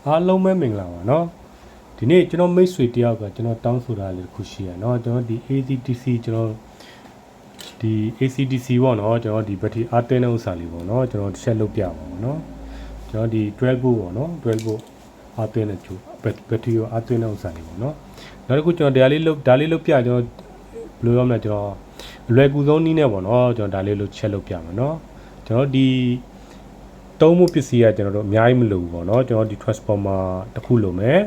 အားလုံးပဲမင်္ဂလာပါเนาะဒီနေ့ကျွန်တော်မိတ်ဆွေတယောက်ကကျွန်တော်တောင်းဆိုတာလေးတစ်ခုရှိရเนาะကျွန်တော်ဒီ ACDC ကျွန်တော်ဒီ ACDC ပေါ့เนาะကျွန်တော်ဒီ battery အားသွင်းတဲ့ဥစ္စာလေးပေါ့เนาะကျွန်တော်တစ်ချက်လုပ်ပြပါမယ်เนาะကျွန်တော်ဒီ12 volt ပေါ့เนาะ12 volt အားသွင်းတဲ့battery ကိုအားသွင်းတဲ့ဥစ္စာလေးပေါ့เนาะနောက်တစ်ခုကျွန်တော်ဒါလေးလုပ်ပြကျွန်တော်ဘယ်လိုပြောမလဲကျွန်တော်အလွယ်ကူဆုံးနည်းနဲ့ပေါ့เนาะကျွန်တော်ဒါလေးလုပ်ချက်လုပ်ပြမယ်เนาะကျွန်တော်ဒီသုံးမှုပစ္စည်းကကျွန်တော်တို့အများကြီးမလိုဘူးပေါ့နော်ကျွန်တော်ဒီ transformer တစ်ခုလိုမယ်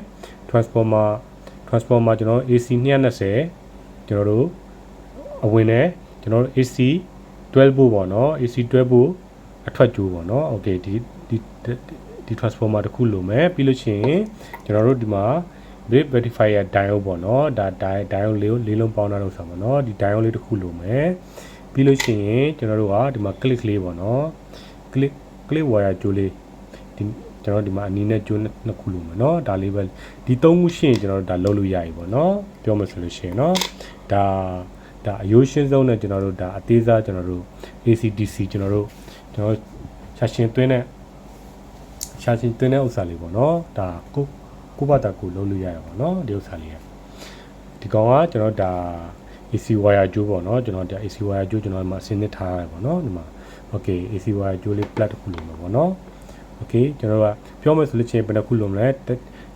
transformer ကျွန်တော် AC 220ကျွန်တော်တို့အဝင်နဲ့ကျွန်တော်တို့ AC 12 volt ပေါ့နော် AC 12 volt အထွက်ကြိုးပေါ့နော် okay ဒီ transformer တစ်ခုလိုမယ်ပြီးလို့ရှိရင်ကျွန်တော်တို့ဒီမှာ V Bettery diode ပေါ့နော်ဒါ diode လေးလုံးပေါင်းတာလို့ဆိုပါတော့ဒီ diode လေးတစ်ခုလိုမယ်ပြီးလို့ရှိရင်ကျွန်တော်တို့ကဒီမှာ click လေးပေါ့နော် click wire ကြိုးလေးဒီကျွန်တော်ဒီမှာအနီးနဲ့ကြိုးနှစ်ခုလိုမယ်เนาะဒါလေးပဲဒီသုံးခုရှင်းကျွန်တော်တို့ဒါလုပ်လို့ရပြီပေါ့เนาะပြောမှဆိုလို့ရှိရင်เนาะဒါအယိုးရှင်းဆုံးနဲ့ကျွန်တော်တို့ဒါအသေးစားကျွန်တော်တို့ ACDC ကျွန်တော်ရှာရှင်းသွင်းတဲ့ဥစ္စာလေးပေါ့เนาะဒါကိုဘာတာကိုလုပ်လို့ရရပါเนาะဒီဥစ္စာလေးဒီကောင်ကကျွန်တော်ဒါ AC wire ကြိုးပေါ့เนาะကျွန်တော်ဒါ AC wire ကြိုးကျွန်တော်ဒီမှာဆင်းနစ်ထားရပါเนาะဒီမှာokay AC wire ကြိုးလေး plug တစ်ခုလိုမှာပေါ့နော် okay ကျွန်တော်ကပြောမယ်ဆိုလို့ချင်းဘယ်နှခုလိုမလဲ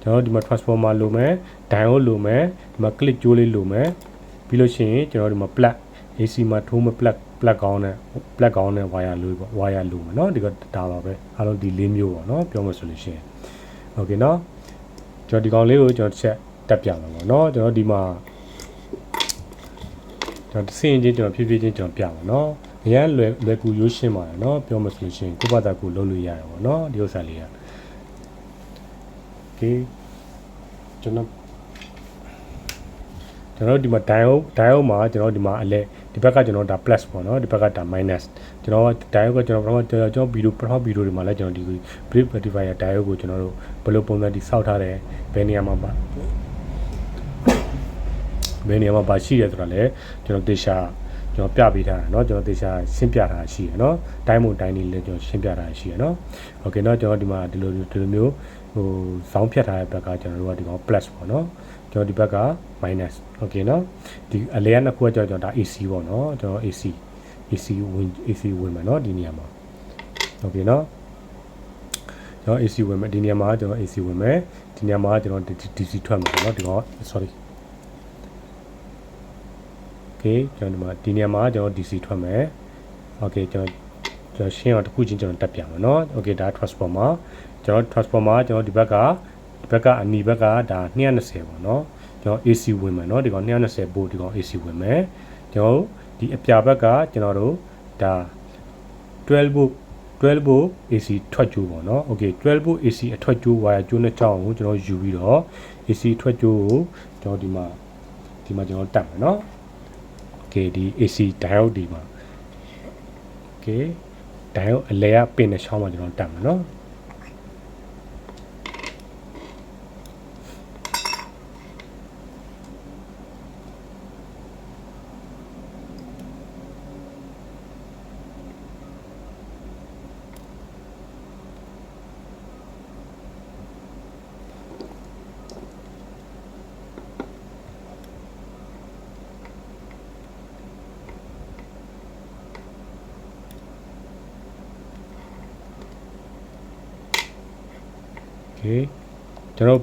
ကျွန်တော်ဒီမှာ transformer လိုမယ် diode လိုမယ်ဒီမှာ click ကြိုးလေးလိုမယ်ပြီးလို့ရှိရင်ကျွန်တော်ဒီမှာ plug AC မှာထိုးမဲ့ plug ကောင်းတဲ့ wire လိုပေါ့ wire လိုမယ်နော်ဒီကဒါပါပဲအားလုံးဒီ၄မျိုးပေါ့နော်ပြောမယ်ဆိုလို့ရှိရင် okay နော်ကျွန်တော်ဒီကောင်လေးကိုကျွန်တော်တစ်ချက်တက်ပြမှာပေါ့နော်ကျွန်တော်ဒီမှာကျွန်တော်တစ်စင်းချင်းကျွန်တော်ဖြည်းဖြည်းချင်းကျွန်တော်ပြပါနော်အရန်လွယ်ကူရိုးရှင်းပါတယ်เนาะပြောမှဆိုလို့ရှိရင်ကိုယ့်ဘာသာကိုလုပ်လို့ရတယ်ပေါ့เนาะဒီဥစ္စာလေးကโอเคကျွန်တော်ဒီမှာ diode မှာကျွန်တော်ဒီမှာအလဲဒီဘက်ကကျွန်တော်ဒါ plus ပေါ့เนาะဒီဘက်ကဒါ minus ကျွန်တော် diode ကကျွန်တော်ဗီဒီယိုတွေမှာလည်းကျွန်တော်ဒီ brick rectifier diode ကိုကျွန်တော်တို့ဘယ်လိုပုံစံဒီစောက်ထားတယ်ဘယ်နေရာမှာပါရှိရဲဆိုတာလည်းကျွန်တော်တေချာကျွန်တော်ပြပေးထားတာเนาะကျွန်တော်တေချာရှင်းပြထားတာရှိရယ်เนาะတိုင်းမို့တိုင်းလေးလည်းကျွန်တော်ရှင်းပြထားတာရှိရယ်เนาะโอเคเนาะကျွန်တော်ဒီမှာဒီလိုမျိုးဟိုဇောင်းဖြတ်ထားတဲ့ဘက်ကကျွန်တော်တို့ကဒီကောင် plus ပေါ့เนาะကျွန်တော်ဒီဘက်က minus โอเคเนาะဒီအလဲနှစ်ခုကကျွန်တော်ဒါ AC ပေါ့เนาะကျွန်တော် AC ဝင်မှာเนาะဒီနေရာမှာโอเคเนาะကျွန်တော် AC ဝင်မယ်ဒီနေရာမှာကျွန်တော် AC ဝင်မယ်ဒီနေရာမှာကျွန်တော် DC ထွက်မှာเนาะဒီကောင် sorry okay ကျွန်တော်ဒီနေရာမှာကျွန်တော် DC ထွက်မယ် okay ကျွန်တော်ရှင်းအောင်တစ်ခုချင်းကျွန်တော်တက်ပြမယ်เนาะ okay ဒါ transformer ကျွန်တော်ဒီဘက်ကအနီဘက်ကဒါ220ပေါ့เนาะကျွန်တော် AC ဝင်မယ်เนาะဒီကောင်220 volt ဒီကောင် AC ဝင်မယ်ကျွန်တော်ဒီအပြာဘက်ကကျွန်တော်တို့ဒါ12 volt AC ထွက်ကြိုးပေါ့เนาะ okay 12 volt AC အထွက်ကြိုး wire ကြိုးနဲ့ကြောင်းကိုကျွန်တော်ယူပြီးတော့ AC ထွက်ကြိုးကိုကျွန်တော်ဒီမှာကျွန်တော်တက်မယ်เนาะokay ဒီ AC diode ဒီမှာ okay diode အလဲကပင်နဲ့ချောင်းမှာကျွန်တော်တက်မှာเนาะကျွန်တော်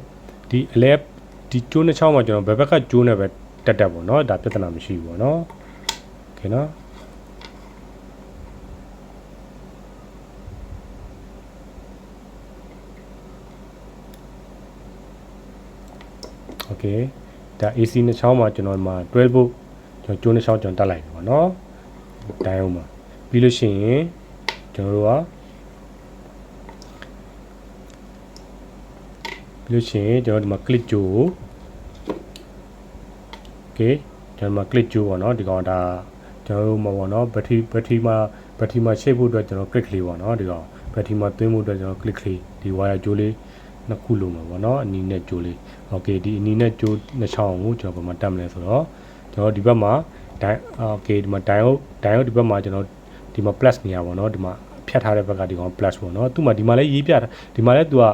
ဒီအလဲဒီကျိုးနှစ်ချောင်းမှာကျွန်တော်ဘယ်ဘက်ကကျိုးနဲ့ပဲတက်ပေါ့เนาะဒါပြဿနာမရှိဘူးပေါ့เนาะโอเคเนาะโอเคဒါ AC နှစ်ချောင်းမှာကျွန်တော်မှာ12 volt ကျွန်တော်ကျိုးနှစ်ချောင်းကျွန်တော်တက်လိုက်ပြီပေါ့เนาะdiodeမှာပြီးလို့ရှိရင်ကျွန်တော်တို့ကလို့ရှိရင်ကျွန်တော်ဒီမှာ click ကြိုး okay ကျွန်တော်မှာ click ကြိုးပေါ့เนาะဒီကောင်ဒါကျွန်တော်တို့မှာပေါ့เนาะ battery မှာချိန်ဖို့အတွက်ကျွန်တော် click လေးပေါ့เนาะဒီကောင် battery မှာသွင်းဖို့အတွက်ကျွန်တော် click လေးဒီ wire ကြိုးလေးနှစ်ခုလုံးမှာပေါ့เนาะအနီးနဲ့ကြိုးလေး okay ဒီအနီးနဲ့ကြိုးနှစ်ချောင်းကိုကျွန်တော်ဘယ်မှာတက်မလဲဆိုတော့ကျွန်တော်ဒီဘက်မှာ okay ဒီမှာ diode ဒီဘက်မှာကျွန်တော်ဒီမှာ plus နေရပါပေါ့เนาะဒီမှာဖြတ်ထားတဲ့ဘက်ကဒီကောင် plus ပေါ့เนาะသူ့မှာဒီမှာလည်းရေးပြတာဒီမှာလည်းသူက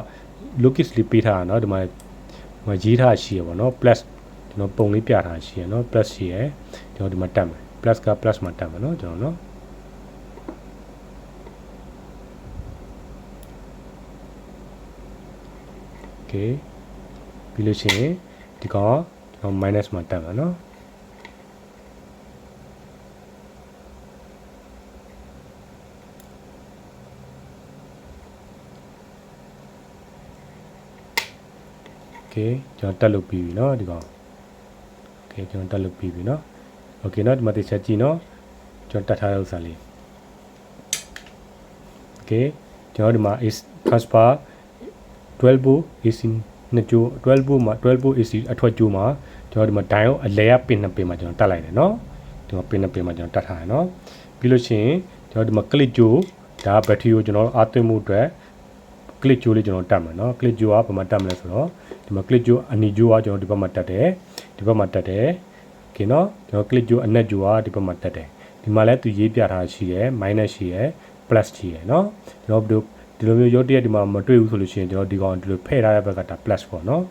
locus လေးပေးထားတာเนาะဒီမှာရေးထားရှိရပါเนาะ plus ကျွန်တော်ပုံလေးပြထားရှိရเนาะ plus ရှိရကျွန်တော်ဒီမှာတက်မယ် plus က plus မှာတက်မယ်เนาะကျွန်တော်เนาะ okay ပြီးလို့ရှိရင်ဒီကောင်ကျွန်တော် minus မှာတက်မယ်เนาะကျွန်တော်တက်လုပ်ပြီးပြီเนาะဒီကောင်โอเคကျွန်တော်တက်လုပ်ပြီးပြီเนาะโอเคเนาะဒီမှာတစ်ချက်ကြည့်เนาะကျွန်တော်တက်ထားတဲ့ဥစ္စာလေးโอเคကျွန်တော်ဒီမှာ is transfer 12 volt AC နှစ်ကြိုး12 volt မှာ12 volt AC အထွက်ကြိုးမှာကျွန်တော်ဒီမှာ diode အလဲရပင်နှစ်ပင်မှာကျွန်တော်တက်လိုက်တယ်เนาะဒီမှာပင်နှစ်ပင်မှာကျွန်တော်တက်ထားတယ်เนาะပြီးလို့ရှိရင်ကျွန်တော်ဒီမှာ click ကြိုးဒါ battery ကိုကျွန်တော်အားသွင်းမှုအတွက် click ကြိုးလေးကျွန်တော်တက်မယ်เนาะ click ကြိုးကဘာမှတက်မလဲဆိုတော့ဒီမှာ click ကြိုးအနီကြိုးကကျွန်တော်ဒီဘက်မှာတက်တယ်ဒီဘက်မှာတက်တယ်โอเคเนาะကျွန်တော် click ကြိုးအနက်ကြိုးကဒီဘက်မှာတက်တယ်ဒီမှာလည်းသူရေးပြထားရှိရယ် minus ရှိရယ် plus ရှိရယ်เนาะကျွန်တော်ဒီလိုမျိုးရုပ်တရက်ဒီမှာမတွေ့ဘူးဆိုလို့ရှိရင်ကျွန်တော်ဒီကောင်ဒီလိုဖဲ့ထားတဲ့ဘက်ကဒါ plus ပေါ့เนาะ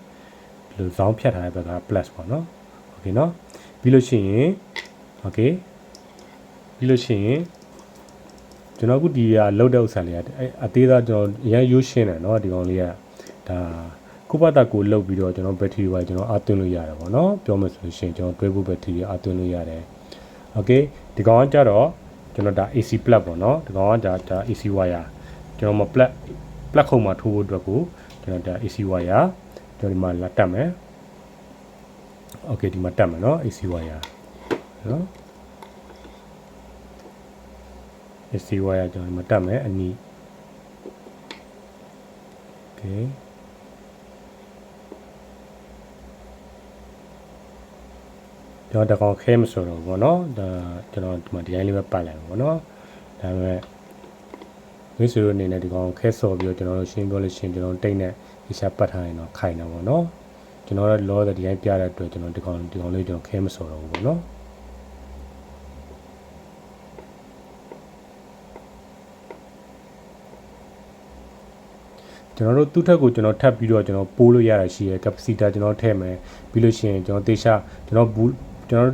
ဒီလိုဇောင်းဖြတ်ထားတဲ့ဘက်က plus ပေါ့เนาะโอเคเนาะပြီးလို့ရှိရင်โอเคပြီးလို့ရှိရင်ကျွန်တော်အခုဒီကလောက်တဲ့ဥစ္စာလေးကအသေးသားကျွန်တော်အရင်ရိုးရှင်းတယ်เนาะဒီကောင်လေးကဒါခုပတ်တာကိုလုတ်ပြီးတော့ကျွန်တော်ဘက်ထရီပါကျွန်တော်အသွင်းလို့ရတယ်ပေါ့နော်ပြောမယ်ဆိုလို့ရှိရင်ကျွန်တော်တွဲဖို့ဘက်ထရီအသွင်းလို့ရတယ်โอเคဒီကောင်ကကြတော့ကျွန်တော်ဒါ AC plug ပေါ့နော်ဒီကောင်ကဒါ AC wire ကျွန်တော်မ plug ခုံမှာထိုးဖို့အတွက်ကိုကျွန်တော်ဒါ AC wire ကျွန်တော်ဒီမှာလာတက်မယ်โอเคဒီမှာတက်မယ်နော် AC wire နော် AC wire ကျွန်တော်ဒီမှာတက်မယ်အနီးโอเคကျွန်တော်တကောင်ခဲမဆိုတော့ဘောနော်ဒါကျွန်တော်ဒီမှာဒီတိုင်းလေးပဲပတ်လိုက်ဘောနော်ဒါပေမဲ့မိတ်ဆွေတို့အနေနဲ့ဒီကောင်ခဲဆော်ပြီးတော့ကျွန်တော်တို့ရှင်းပြောလို့ရှင်းကျွန်တော်တိတ်နဲ့ဒီရှာပတ်ထားရင်တော့ခိုင်တာဘောနော်ကျွန်တော်တို့လောဒီတိုင်းပြတဲ့အတွက်ကျွန်တော်ဒီကောင်လေးကျွန်တော်ခဲမဆော်တော့ဘူးဘောနော်ကျွန်တော်တို့သူ့ထက်ကိုကျွန်တော်ထပ်ပြီးတော့ကျွန်တော်ပိုးလို့ရတာရှိရယ် capacitor ကျွန်တော်ထည့်မယ်ပြီးလို့ရှိရင်ကျွန်တော်တေချာကျွန်တော်တို့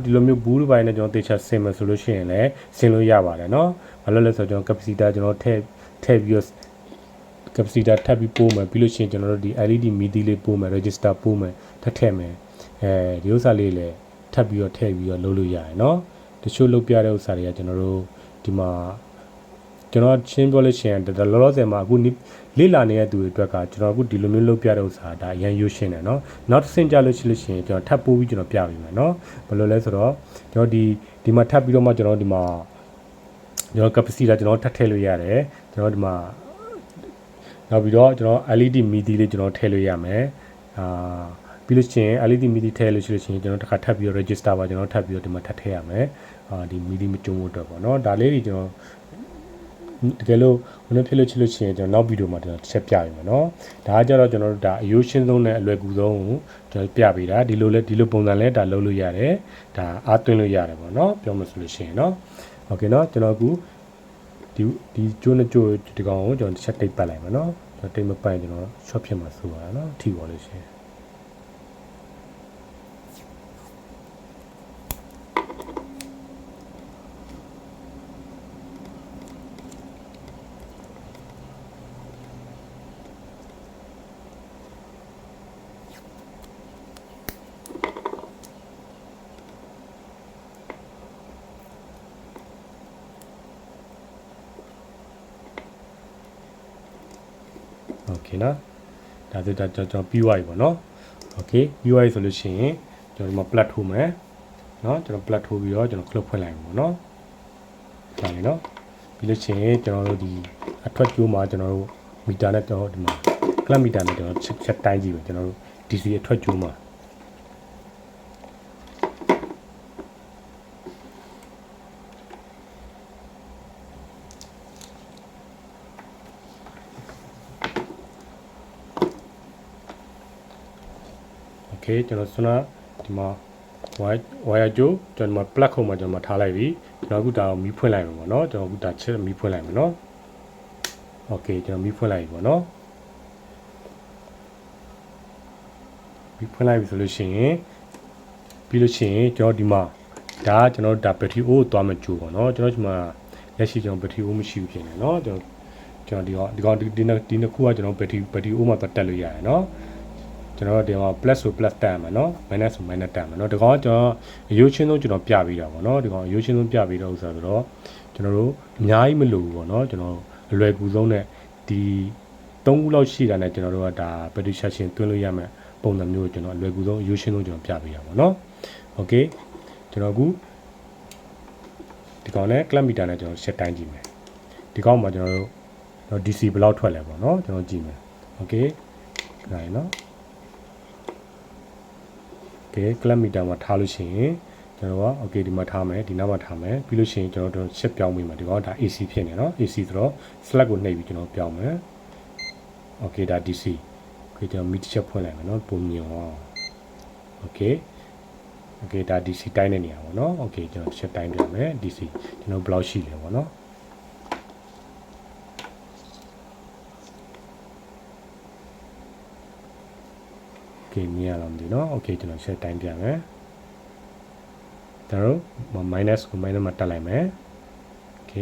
ဒီလိုမျိုးဘူးလိုပိုင်းနဲ့ကျွန်တော်တေချာဆင်မယ်ဆိုလို့ရှိရင်လည်းဆင်လို့ရပါတယ်เนาะဘာလို့လဲဆိုတော့ကျွန်တော် capacitor ကျွန်တော်ထည့်ပြီးတော့ capacitor ထပ်ပြီးပိုးမယ်ပြီးလို့ရှိရင်ကျွန်တော်တို့ဒီ LED မီဒီလေးပိုးမယ် register ပိုးမယ်ထည့်မယ်ဒီဥစ္စာလေးလည်းထပ်ပြီးတော့ထည့်ပြီးတော့လုပ်လို့ရတယ်เนาะတချို့လုပ်ပြတဲ့ဥစ္စာတွေကကျွန်တော်တို့ဒီမှာကျွန်တော်ချင်းပြောလို့ရှိရင်လောလောဆယ်မှာအခုလေ့လာနေတဲ့သူတွေအတွက်ကကျွန်တော်အခုဒီလိုမျိုးလုပ်ပြတဲ့ဥစ္စာဒါအရင်ရိုးရှင်းတယ်เนาะနောက်တစ်ဆင့်ကြလို့ရှိရင်ကျွန်တော်ထပ်ပိုးပြီးကျွန်တော်ပြပေးမယ်เนาะဘယ်လိုလဲဆိုတော့ကျွန်တော်ဒီမှာထပ်ပြီးတော့မှကျွန်တော်ဒီမှာကျွန်တော် capacitor ကျွန်တော်ထပ်ထည့်လို့ရတယ်ကျွန်တော်ဒီမှာနောက်ပြီးတော့ကျွန်တော် LED မီဒီလေးကျွန်တော်ထည့်လို့ရမယ်ပြီးလို့ရှိရင် LED မီဒီထည့်လို့ရှိရင်ကျွန်တော်တစ်ခါထပ်ပြီးတော့ register ပါကျွန်တော်ထပ်ပြီးတော့ဒီမှာထပ်ထည့်ရမယ်ဒီမီဒီမကျုံဖို့အတွက်ပေါ့เนาะဒါလေးတွေကျွန်တော်တကယ်လို့ဘယ်လိုဖြစ်လို့ချစ်လို့ရှိရင်ကျွန်တော်နောက်ဗီဒီယိုမှာကျွန်တော်တစ်ချက်ပြပေးမယ်เนาะဒါကကြတော့ကျွန်တော်တို့ဒါအယိုးရှင်းဆုံးနဲ့အလွယ်ကူဆုံးကိုကျွန်တော်ပြပေးတာဒီလိုပုံစံလဲဒါလုပ်လို့ရတယ်ဒါအားသွင်းလို့ရတယ်ပေါ့เนาะပြောမှဆိုလို့ရှိရင်เนาะโอเคเนาะကျွန်တော်အခုဒီကျိုးနဲ့ကျိုးဒီကောင်ကိုကျွန်တော်တစ်ချက်တိတ်ပတ်လိုက်မယ်เนาะကျွန်တော်တိတ်မပတ်ရင်ကျွန်တော် short ဖြစ်မှာဆိုပါတော့เนาะထိပါလို့ရှိရင်โอเคနော်ဒါဆိုကျွန်တော်ပြီးသွားပြီပေါ့နော်โอเคပြီးသွားပြီဆိုလို့ရှိရင်ကျွန်တော်ဒီမှာ plug ထိုးမယ်နော်ကျွန်တော် plug ထိုးပြီးတော့ကျွန်တော် clock ဖွင့်လိုက်ပါပေါ့နော်ဒါလေးနော်ပြီးလို့ရှိရင်ကျွန်တော်တို့ဒီအထွက်ကျိုးမှာကျွန်တော်တို့မီတာနဲ့ကျွန်တော်ဒီမှာ clock မီတာနဲ့ကျွန်တော်ချက်တိုင်းကြည့်ပဲကျွန်တော်တို့ DC အထွက်ကျိုးမှာโอเคကျွန်တော်ဆွမ်းဒီမှာ wire ကြိုးကျွန်တော် plug ခုံမှာကျွန်တော်ထားလိုက်ပြီကျွန်တော်အခုဒါမီးဖွင့်လိုက်မှာပေါ့နော်ကျွန်တော်အခုဒါချက်မီးဖွင့်လိုက်မှာနော်โอเคကျွန်တော်မီးဖွင့်လိုက်ပြီပေါ့နော် ဖွင့်လိုက်ပြီဆိုလို့ရှိရင်ပြီးလို့ရှိရင်ကျွန်တော်ဒီမှာဒါကျွန်တော်ဒါဘက်ထရီအိုးသွားမကြိုးပေါ့နော်ကျွန်တော်ဒီမှာလက်ရှိကျွန်တော်ဘက်ထရီအိုးမရှိဘူးဖြစ်နေနော်ကျွန်တော်ဒီနှစ်ခုကကျွန်တော်ဘက်ထရီအိုးမှာတက်လို့ရတယ်နော်ကျွန်တော်ဒီမှာ plus ဆို plus တက်မှာနော် minus ဆို minus တက်မှာနော်ဒီကောင်ကကျွန်တော်အရိုးချင်းဆုံးကျွန်တော်ပြပေးတာပေါ့နော်ဒီကောင်အရိုးချင်းဆုံးပြပေးတဲ့ဥစ္စာဆိုတော့ကျွန်တော်တို့အများကြီးမလိုဘူးပေါ့နော်ကျွန်တော်အလွယ်ကူဆုံးနဲ့ဒီ3ခုလောက်ရှိတာနဲ့ကျွန်တော်တို့ကဒါ battery charging တွင်းလို့ရမယ်ပုံစံမျိုးကျွန်တော်အလွယ်ကူဆုံးအရိုးချင်းဆုံးကျွန်တော်ပြပေးတာပေါ့နော်โอเคကျွန်တော်အခုဒီကောင်နဲ့ clamp meter နဲ့ကျွန်တော် set တိုင်းကြည့်မယ်ဒီကောင်မှာကျွန်တော်တို့ DC ဘယ်လောက်ထွက်လဲပေါ့နော်ကျွန်တော်ကြည့်မယ်โอเคနိုင်နော်โอเค clamp meter မှာထားလို့ရှိရင်ကျွန်တော်ကโอเคဒီမှာထားမယ်ဒီနောက်မှာထားမယ်ပြီးလို့ရှိရင်ကျွန်တော်တို့ set ပြောင်းပြီးမှာဒီကောင်ဒါ AC ဖြစ်နေနော် AC ဆိုတော့ select ကိုနှိပ်ပြီးကျွန်တော်ပြောင်းမယ်โอเคဒါ DC โอเคကျွန်တော် meter check ဖွင့်လိုက်မယ်နော်ပုံမြင်အောင်โอเคโอเคဒါ DC တိုင်းတဲ့နေရာပေါ့နော်โอเคကျွန်တော် set တိုင်းပြမယ် DC ကျွန်တော်ဘယ်လောက်ရှိလဲပေါ့နော်โอเคမြင်ရလားမသိနော်โอเคကျွန်တော် set တိုင်းပြမယ်ဒါတော့ minus ကို minus မှာတက်လိုက်မယ်โอเค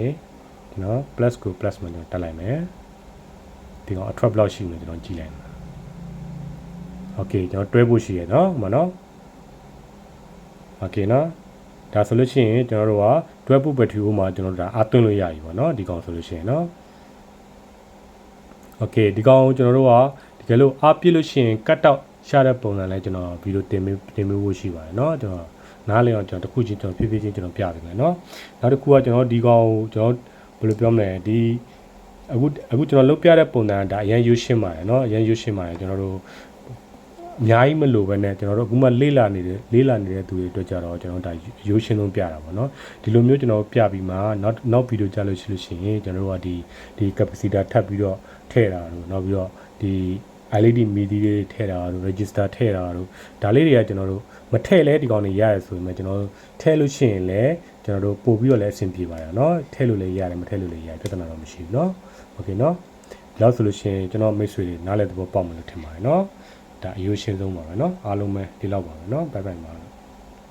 ကျွန်တော် plus ကို plus မှာကျွန်တော်တက်လိုက်မယ်ဒီကောင်အထွက်ဘယ်လောက်ရှိလဲကျွန်တော်ကြည့်လိုက်မယ်โอเคကျွန်တော်တွဲဖို့ရှိရနော်ဟိုမှာနော်โอเคနော်ဒါဆိုလို့ရှိရင်ကျွန်တော်တို့ကတွဲဖို့ဘက်ထရီဦးမှာကျွန်တော်တို့ဒါအသွင်းလို့ရပြီပေါ့နော်ဒီကောင်ဆိုလို့ရှိရင်နော်โอเคဒီကောင်ကျွန်တော်တို့ကတကယ်လို့အားပြည့်လို့ရှိရင်ကတ်တော့ရှာတဲ့ပုံစံလဲကျွန်တော်ဗီဒီယိုတင်ပေးဖို့ရှိပါတယ်เนาะကျွန်တော်နားလည်အောင်ကျွန်တော်တစ်ခုချင်းကျွန်တော်ဖြည်းဖြည်းချင်းကျွန်တော်ပြပေးမယ်เนาะနောက်တစ်ခုကကျွန်တော်ဒီကောင်ကိုကျွန်တော်ဘယ်လိုပြောမလဲဒီအခုကျွန်တော်လုပ်ပြတဲ့ပုံစံဒါအရင်ယူရှင်းပါတယ်เนาะအရင်ယူရှင်းပါတယ်ကျွန်တော်တို့အများကြီးမလိုပဲနဲ့ကျွန်တော်တို့အခုမှလေးလာနေတဲ့သူတွေအတွက်ကြတော့ကျွန်တော်ဒါရိုးရှင်းဆုံးပြတာပေါ့နော်ဒီလိုမျိုးကျွန်တော်ပြပြီးမှနောက်ဗီဒီယိုကြလို့ရှိရင်ကျွန်တော်တို့ကဒီ capacitor ထပ်ပြီးတော့ထည့်တာတို့နောက်ပြီးတော့ဒီ LED MIDI တွေထည့်တာတို့ register ထည့်တာတို့ဒါလေးတွေကကျွန်တော်တို့မထည့်လဲဒီကောင်တွေရရဆိုရင်ကျွန်တော်တို့ထည့်လို့ရှိရင်လည်းကျွန်တော်တို့ပို့ပြီးတော့လည်းအဆင်ပြေပါရနော်ထည့်လို့လည်းရတယ်မထည့်လို့လည်းရတယ်ပြဿနာတော့မရှိဘူးနော်โอเคနော်ဒီလောက်ဆိုလို့ရှိရင်ကျွန်တော်မိတ်ဆွေတွေနားလည်သဘောပေါက်မယ်လို့ထင်ပါတယ်နော်ဒါအရိုးရှင်းဆုံးပါပဲเนาะအားလုံးပဲဒီလောက်ပါပဲเนาะဘိုင်ဘိုင်ပါ